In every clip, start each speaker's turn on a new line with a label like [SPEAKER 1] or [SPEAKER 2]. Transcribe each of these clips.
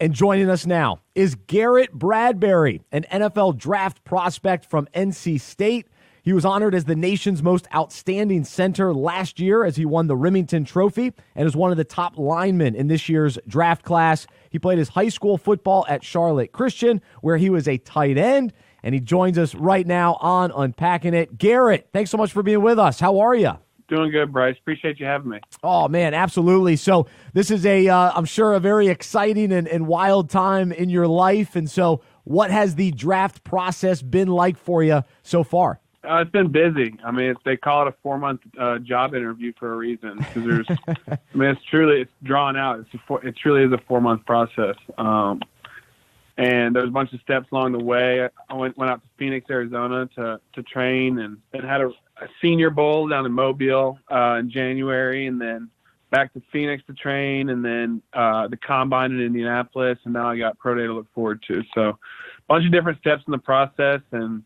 [SPEAKER 1] And joining us now is Garrett Bradbury, an NFL draft prospect from NC State. He was honored as the nation's most outstanding center last year as he won the Remington Trophy and is one of the top linemen in this year's draft class. He played his high school football at Charlotte Christian, where he was a tight end, and he joins us right now on Unpacking It. Garrett, thanks so much for being with us. How are you?
[SPEAKER 2] Doing good, Bryce. Appreciate you having me.
[SPEAKER 1] Oh, man, absolutely. So this is I'm sure, a very exciting and wild time in your life. And so what has the draft process been like for you so far?
[SPEAKER 2] It's been busy. I mean, they call it a 4-month job interview for a reason. Because it's drawn out. It truly is a 4-month process. And there's a bunch of steps along the way. I went out to Phoenix, Arizona to train and had a senior bowl down in Mobile in January, and then back to Phoenix to train, and then the combine in Indianapolis, and now I got pro day to look forward to. So a bunch of different steps in the process, and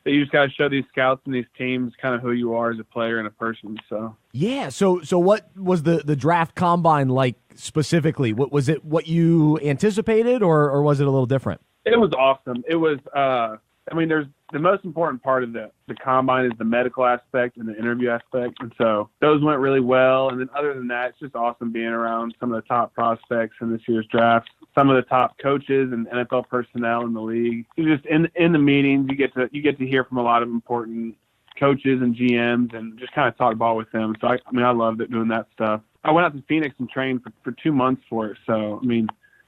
[SPEAKER 2] you just got to show these scouts and these teams kind of who you are as a player and a person. So
[SPEAKER 1] yeah. So what was the draft combine like specifically? Was it what you anticipated, or was it a little different?
[SPEAKER 2] It was awesome. It was. There's the most important part of the combine is the medical aspect and the interview aspect, and so those went really well. And then other than that, it's just awesome being around some of the top prospects in this year's draft, some of the top coaches and NFL personnel in the league. You just in the meetings, you get to hear from a lot of important coaches and GMs and just kind of talk ball with them. So I loved it doing that stuff. I went out to Phoenix and trained for 2 months for it. So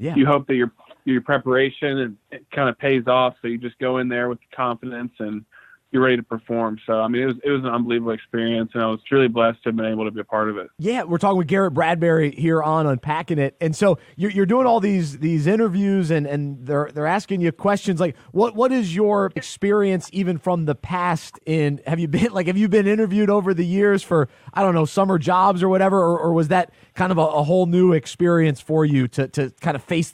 [SPEAKER 2] yeah. You hope that your preparation and it kind of pays off. So you just go in there with confidence and you're ready to perform. So, it was an unbelievable experience, and I was truly blessed to have been able to be a part of it.
[SPEAKER 1] Yeah, we're talking with Garrett Bradbury here on Unpacking It. And so you're doing all these interviews, and they're asking you questions like, what is your experience even from the past have you been interviewed over the years for, I don't know, summer jobs or whatever, or was that kind of a whole new experience for you to kind of face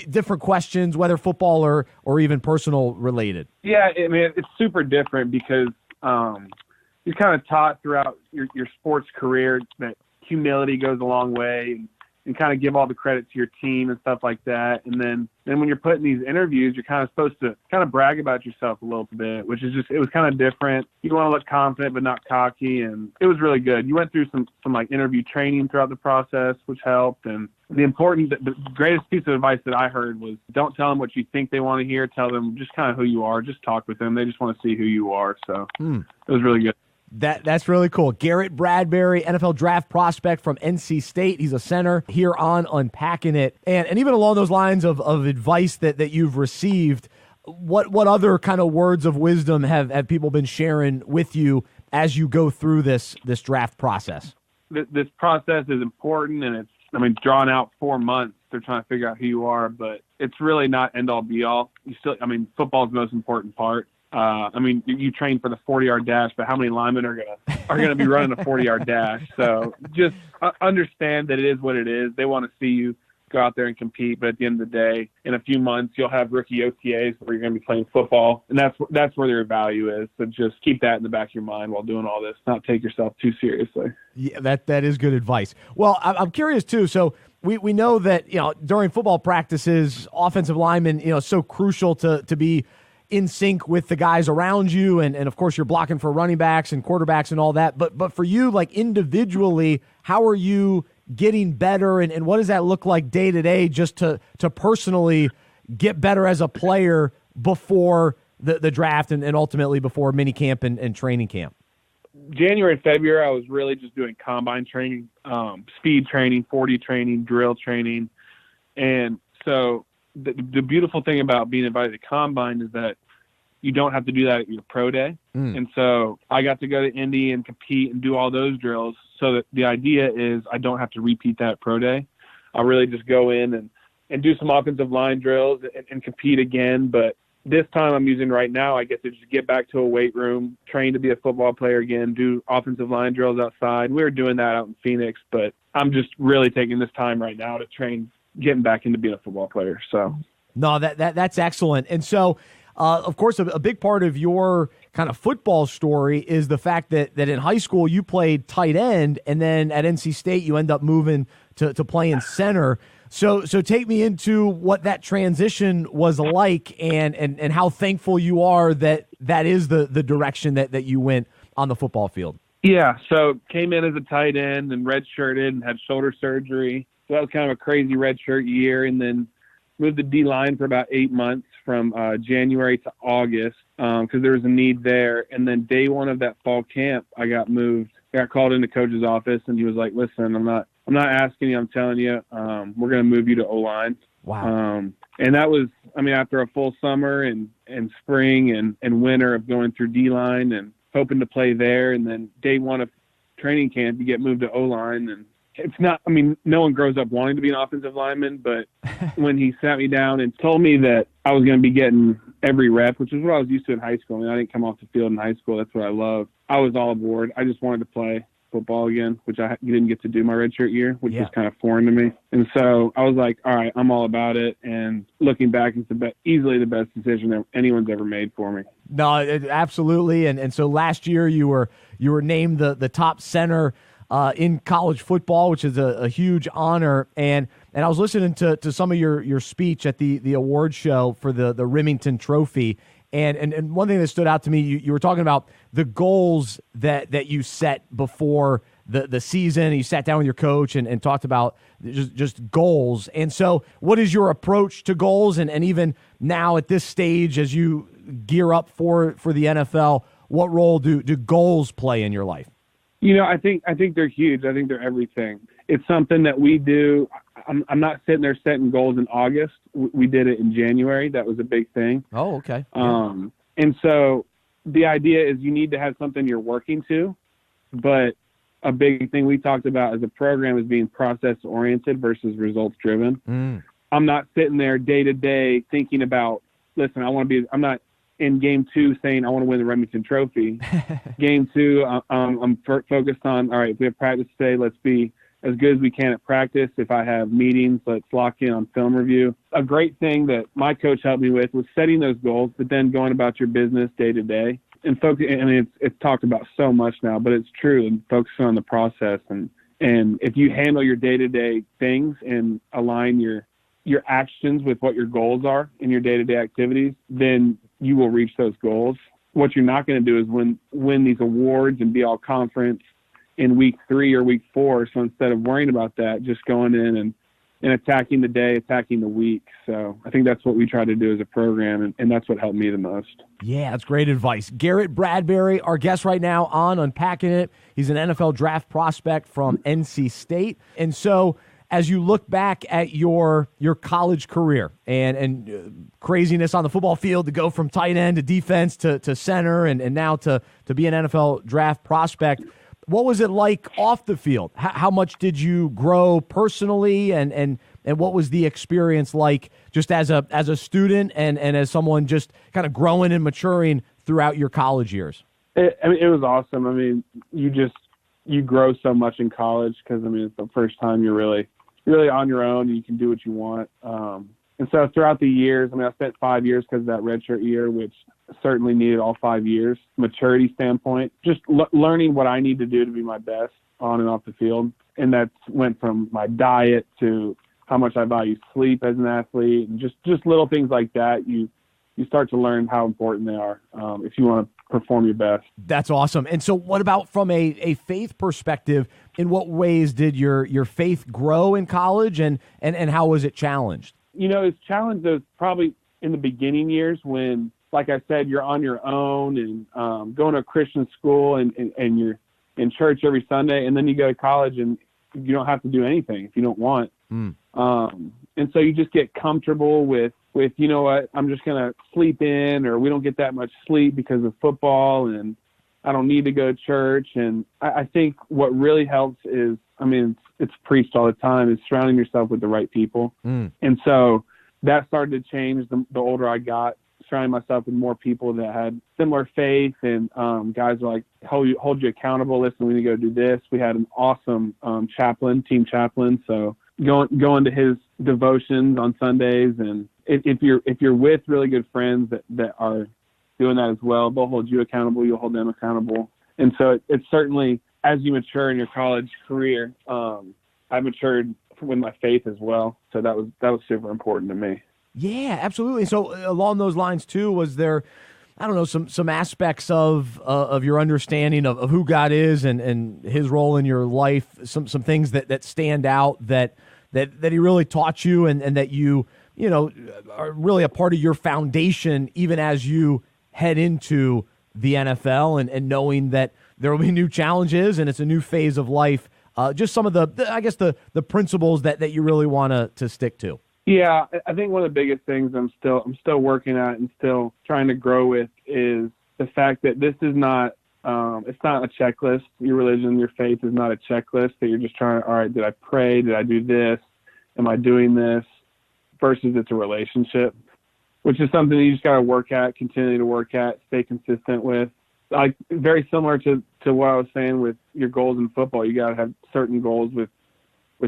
[SPEAKER 1] different questions, whether football or even personal related?
[SPEAKER 2] Yeah, it's super different because you're kind of taught throughout your sports career that humility goes a long way and kind of give all the credit to your team and stuff like that. And then when you're put in these interviews, you're kind of supposed to kind of brag about yourself a little bit, which is it was kind of different. You want to look confident but not cocky, and it was really good. You went through some like interview training throughout the process, which helped. And the greatest piece of advice that I heard was don't tell them what you think they want to hear. Tell them just kind of who you are. Just talk with them. They just want to see who you are. So it was really good.
[SPEAKER 1] That's really cool. Garrett Bradbury, NFL draft prospect from NC State. He's a center here on Unpacking It. And even along those lines of advice that you've received, what other kind of words of wisdom have people been sharing with you as you go through this draft process?
[SPEAKER 2] This process is important, and it's drawn out 4 months. They're trying to figure out who you are, but it's really not end all be all. Football is the most important part. You train for the 40-yard dash, but how many linemen are gonna be running a 40-yard dash? So just understand that it is what it is. They want to see you go out there and compete, but at the end of the day, in a few months, you'll have rookie OTAs where you're going to be playing football, and that's where their value is. So just keep that in the back of your mind while doing all this. Not take yourself too seriously.
[SPEAKER 1] Yeah, that is good advice. Well, I'm curious too. So we know that during football practices, offensive linemen so crucial to be in sync with the guys around you, and of course you're blocking for running backs and quarterbacks and all that. But for you, like individually, how are you getting better, and what does that look like day to day, just to personally get better as a player before the draft and ultimately before mini camp and training camp?
[SPEAKER 2] January and February, I was really just doing combine training, speed training, 40 training, drill training, and so the beautiful thing about being invited to combine is that you don't have to do that at your pro day. And so I got to go to Indy and compete and do all those drills. So that the idea is I don't have to repeat that pro day. I'll really just go in and do some offensive line drills and compete again. But this time I'm using right now, I get to just get back to a weight room, train to be a football player again, do offensive line drills outside. We were doing that out in Phoenix, but I'm just really taking this time right now to train, getting back into being a football player. So
[SPEAKER 1] no, that's excellent. And so, of course, a big part of your kind of football story is the fact that in high school you played tight end, and then at NC State you end up moving to playing center. So take me into what that transition was like, and how thankful you are that is the direction that you went on the football field.
[SPEAKER 2] Yeah, so came in as a tight end and redshirted and had shoulder surgery. So that was kind of a crazy redshirt year, and then moved to D-line for about 8 months from January to August because there was a need there. And then day one of that fall camp, I got called into coach's office, and he was like, "Listen, I'm not asking you, I'm telling you, we're going to move you to O-line."
[SPEAKER 1] Wow.
[SPEAKER 2] And that was, after a full summer and spring and winter of going through D-line and hoping to play there, and then day one of training camp, you get moved to O-line. And it's not, no one grows up wanting to be an offensive lineman, but when he sat me down and told me that I was going to be getting every rep, which is what I was used to in high school. I didn't come off the field in high school. That's what I love. I was all aboard. I just wanted to play football again, which I didn't get to do my redshirt year, which was kind of foreign to me. And so I was like, all right, I'm all about it. And looking back, it's easily the best decision that anyone's ever made for me.
[SPEAKER 1] No, absolutely. And so last year you were named the top center in college football, which is a huge honor. And I was listening to some of your speech at the award show for the Remington Trophy. And one thing that stood out to me, you were talking about the goals that you set before the season. You sat down with your coach and talked about just goals. And so what is your approach to goals? And even now at this stage, as you gear up for the NFL, what role do goals play in your life?
[SPEAKER 2] I think they're huge. I think they're everything. It's something that we do. I'm not sitting there setting goals in August. We did it in January. That was a big thing.
[SPEAKER 1] Oh, okay.
[SPEAKER 2] And so the idea is you need to have something you're working to, but a big thing we talked about as a program is being process-oriented versus results-driven. I'm not sitting there day-to-day thinking about, listen, I'm not in game 2 saying I want to win the Remington Trophy. Game 2, I'm focused on, all right, if we have practice today, let's be as good as we can at practice. If I have meetings, let's lock in on film review. A great thing that my coach helped me with was setting those goals, but then going about your business day to day and focus. It's talked about so much now, but it's true, and focusing on the process. And if you handle your day to day things and align your actions with what your goals are in your day to day activities, then you will reach those goals. What you're not going to do is win these awards and be all conference in week 3 or week 4. So instead of worrying about that, just going in and attacking the day, attacking the week. So I think that's what we try to do as a program, and that's what helped me the most.
[SPEAKER 1] Yeah, that's great advice. Garrett Bradbury, our guest right now on Unpacking It. He's an NFL draft prospect from NC State. And so as you look back at your college career and craziness on the football field to go from tight end to defense to center and now to be an NFL draft prospect, what was it like off the field? How much did you grow personally, and what was the experience like just as a student and as someone just kind of growing and maturing throughout your college years?
[SPEAKER 2] It was awesome. You grow so much in college because it's the first time you're really on your own and you can do what you want. And so throughout the years, I spent 5 years because of that redshirt year, which certainly needed all 5 years, maturity standpoint, just learning what I need to do to be my best on and off the field. And that went from my diet to how much I value sleep as an athlete, and just little things like that. You start to learn how important they are if you want to perform your best.
[SPEAKER 1] That's awesome. And so what about from a faith perspective? In what ways did your faith grow in college, and how was it challenged?
[SPEAKER 2] It's challenged probably in the beginning years when, like I said, you're on your own and going to a Christian school and you're in church every Sunday, and then you go to college and you don't have to do anything if you don't want. And so you just get comfortable with, you know what, I'm just going to sleep in, or we don't get that much sleep because of football and I don't need to go to church. And I think what really helps is, it's preached all the time, is surrounding yourself with the right people. And so that started to change the older I got, surrounding myself with more people that had similar faith, and guys were like, hold you accountable. Listen, we need to go do this. We had an awesome team chaplain. So going to his devotions on Sundays, and if you're with really good friends that are doing that as well, they'll hold you accountable. You'll hold them accountable. And so it's certainly, as you mature in your college career, I matured with my faith as well. So that was super important to me.
[SPEAKER 1] Yeah, absolutely. So along those lines too, was there, I don't know, some aspects of your understanding of who God is and his role in your life, some things that stand out that he really taught you and that you know are really a part of your foundation even as you head into the NFL and knowing that there will be new challenges and it's a new phase of life. Just some of the principles that you really want to stick to.
[SPEAKER 2] Yeah, I think one of the biggest things I'm still working at and still trying to grow with is the fact that this is not it's not a checklist. Your religion, your faith is not a checklist that you're just trying to, all right, did I pray? Did I do this? Am I doing this? Versus it's a relationship, which is something that you just got to work at, continue to work at, stay consistent with. Like very similar to what I was saying with your goals in football, you got to have certain goals with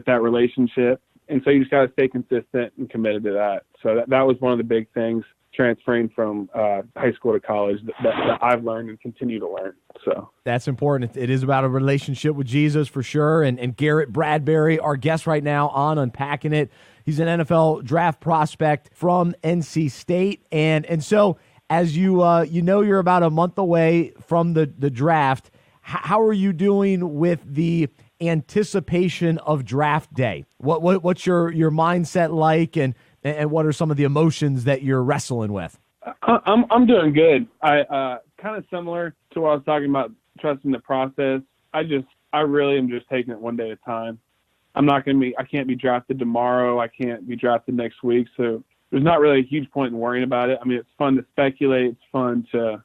[SPEAKER 2] that relationship. And so you just got to stay consistent and committed to that. So that was one of the big things transferring from high school to college that I've learned and continue to learn. So
[SPEAKER 1] that's important. It is about a relationship with Jesus for sure. And Garrett Bradbury, our guest right now on Unpacking It, he's an NFL draft prospect from NC State. And so as you you're about a month away from the draft, how are you doing with the anticipation of draft day? What's your mindset like, and what are some of the emotions that you're wrestling with?
[SPEAKER 2] I'm doing good. I kind of similar to what I was talking about, trusting the process. I really am just taking it one day at a time. I can't be drafted tomorrow. I can't be drafted next week. So there's not really a huge point in worrying about it. I mean, it's fun to speculate. It's fun to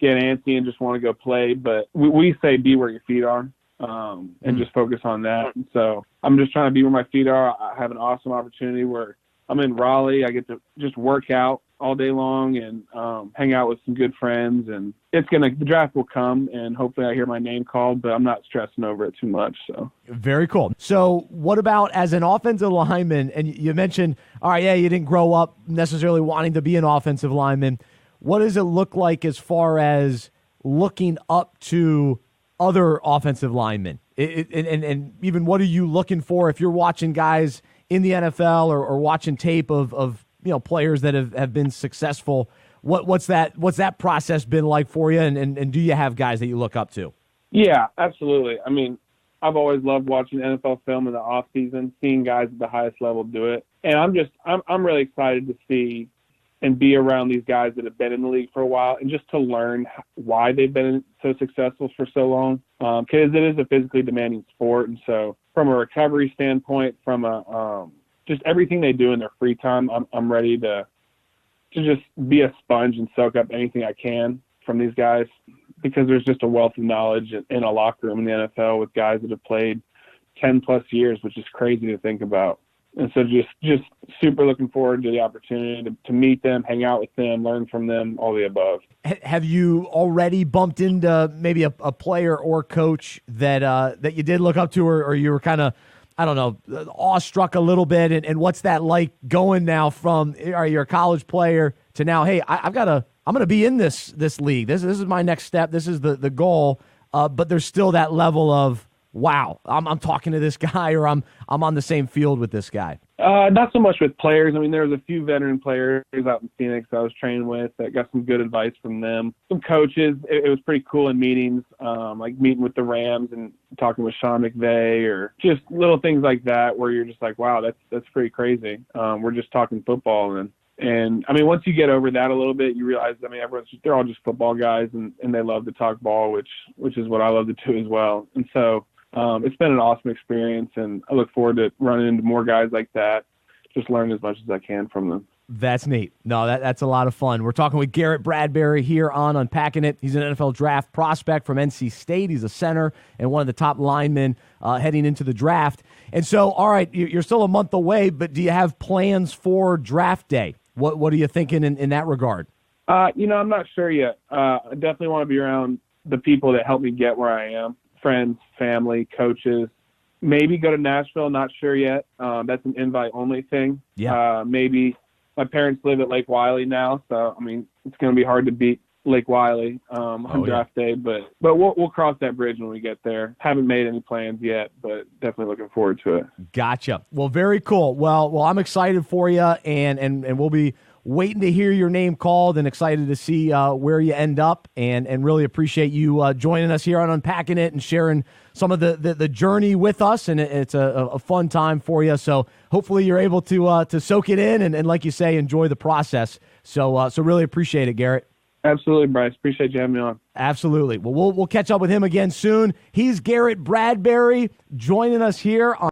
[SPEAKER 2] get antsy and just want to go play. But we say be where your feet are. And just focus on that. And so I'm just trying to be where my feet are. I have an awesome opportunity where I'm in Raleigh. I get to just work out all day long and hang out with some good friends. And the draft will come, and hopefully I hear my name called, but I'm not stressing over it too much. So
[SPEAKER 1] very cool. So what about as an offensive lineman? And you mentioned, all right, yeah, you didn't grow up necessarily wanting to be an offensive lineman. What does it look like as far as looking up to other offensive linemen? And even what are you looking for if you're watching guys in the NFL or watching tape of players that have been successful? What's that process been like for you? And do you have guys that you look up to?
[SPEAKER 2] Yeah, absolutely. I mean, I've always loved watching NFL film in the off season, seeing guys at the highest level do it. And I'm really excited to see and be around these guys that have been in the league for a while and just to learn why they've been so successful for so long. Because it is a physically demanding sport. And so from a recovery standpoint, from just everything they do in their free time, I'm ready to just be a sponge and soak up anything I can from these guys, because there's just a wealth of knowledge in a locker room in the NFL with guys that have played 10 plus years, which is crazy to think about. And so just super looking forward to the opportunity to meet them, hang out with them, learn from them, all the above.
[SPEAKER 1] Have you already bumped into maybe a player or coach that you did look up to, or you were kind of, I don't know, awestruck a little bit? And what's that like going now from you're a college player to now, hey, I'm going to be in this league. This is my next step. This is the goal. But there's still that level of, wow, I'm talking to this guy, or I'm on the same field with this guy.
[SPEAKER 2] Not so much with players. I mean, there was a few veteran players out in Phoenix I was training with that got some good advice from them. Some coaches, it was pretty cool in meetings, like meeting with the Rams and talking with Sean McVay, or just little things like that where you're just like, wow, that's pretty crazy. We're just talking football. And I mean, once you get over that a little bit, you realize, I mean, they're all just football guys, and they love to talk ball, which is what I love to do as well. And so it's been an awesome experience, and I look forward to running into more guys like that, just learn as much as I can from them.
[SPEAKER 1] That's neat. No, that's a lot of fun. We're talking with Garrett Bradbury here on Unpacking It. He's an NFL draft prospect from NC State. He's a center and one of the top linemen heading into the draft. And so, all right, you're still a month away, but do you have plans for draft day? What are you thinking in that regard?
[SPEAKER 2] I'm not sure yet. I definitely want to be around the people that help me get where I am. Friends, family, coaches, maybe go to Nashville. Not sure yet. That's an invite only thing.
[SPEAKER 1] Yeah.
[SPEAKER 2] Maybe my parents live at Lake Wiley now. So, I mean, it's going to be hard to beat, Lake Wiley on draft day, but we'll cross that bridge when we get there. Haven't made any plans yet, but definitely looking forward to it.
[SPEAKER 1] Gotcha. Well, very cool. Well, I'm excited for you, and we'll be waiting to hear your name called and excited to see where you end up, and really appreciate you joining us here on Unpacking It and sharing some of the journey with us, and it's a fun time for you. So hopefully you're able to soak it in and like you say, enjoy the process. So really appreciate it, Garrett.
[SPEAKER 2] Absolutely, Bryce. Appreciate you having me on.
[SPEAKER 1] Absolutely. Well, we'll catch up with him again soon. He's Garrett Bradbury joining us here on